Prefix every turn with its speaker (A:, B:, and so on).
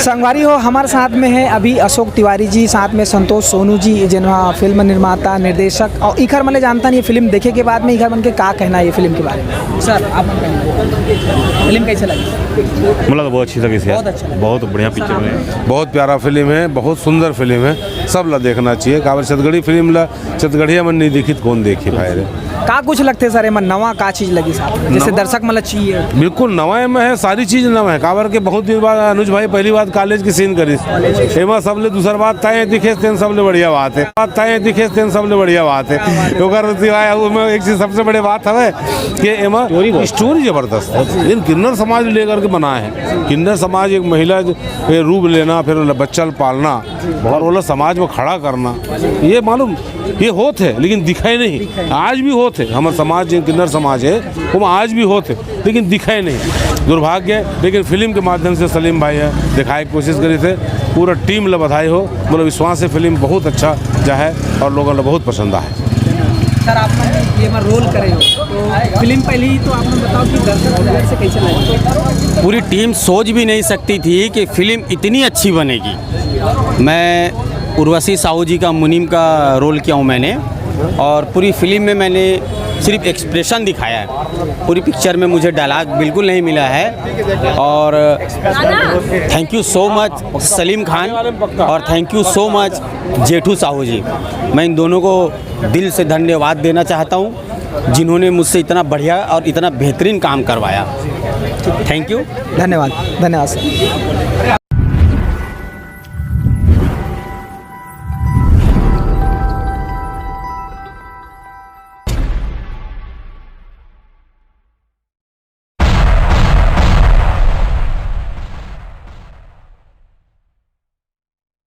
A: संगवारी हो हमारे साथ में है अभी अशोक तिवारी जी, साथ में संतोष सोनू जी जिन्होंने फिल्म निर्माता निर्देशक और इखर मले जानता नहीं फिल्म देखे के बाद में इखर मन के का कहना है ये फिल्म के बारे में। सर आप फिल्म कैसे लगी?
B: मतलब बहुत अच्छी लगी
A: बहुत अच्छा लगा।
B: बहुत बढ़िया पिक्चर है।
C: बहुत प्यारा फिल्म है, बहुत सुंदर फिल्म है, सब ला देखना चाहिए। काबर छत्तीसगढ़ी फिल्म ला छत्तीसगढ़िया मन नहीं देखी तो कौन देखी भाई रे।
A: का कुछ लगते सर एम नवा का चीज लगी साथ में जैसे दर्शक मतलब चाहिए?
C: बिल्कुल नवा में है, सारी चीज नवा है। काबर के बहुत दिन बाद अनुज भाई पहली बात कॉलेज की सीन करी एमा सबले दूसर बात तय दिखे तेन सबले बढ़िया बात है। बात तय दिखे तेन सबले बढ़िया बात है। ओकर सिवाय उसमें एक चीज सबसे बड़ी बात है कि एमा स्टोरी जबरदस्त है। लेकिन किन्नर समाज लेकर के बना है। किन्नर समाज एक महिला के रूप लेना, फिर बच्चा पालना और वो समाज में खड़ा करना, ये मालूम ये होते है लेकिन दिखाई नहीं। आज भी होते हमारे समाज जो किन्नर समाज है वो आज भी होते लेकिन दिखाई नहीं, दुर्भाग्य है। लेकिन फिल्म के माध्यम से सलीम भाई है दिखाने की कोशिश करी थे। पूरा टीम ले बधाई हो, मतलब विश्वास है फिल्म बहुत अच्छा जा है और लोगों ने बहुत पसंद आया।
A: सर आपने ये में रोल करे हो तो फिल्म पहले ही तो आपने बताओ कि दर्शक से कैसे लगी?
D: पूरी टीम सोच भी नहीं सकती थी कि फिल्म इतनी अच्छी बनेगी। मैं उर्वशी साहू जी का मुनीम का रोल किया हूँ मैंने, और पूरी फिल्म में मैंने सिर्फ एक्सप्रेशन दिखाया है। पूरी पिक्चर में मुझे डायलॉग बिल्कुल नहीं मिला है। और thank you so much Salim Khan और thank you so much Jethu Sahu ji. मैं इन दोनों को दिल से धन्यवाद देना चाहता हूँ जिन्होंने मुझसे इतना बढ़िया और इतना बेहतरीन काम करवाया। थैंक यू,
A: धन्यवाद। धन्यवाद सर।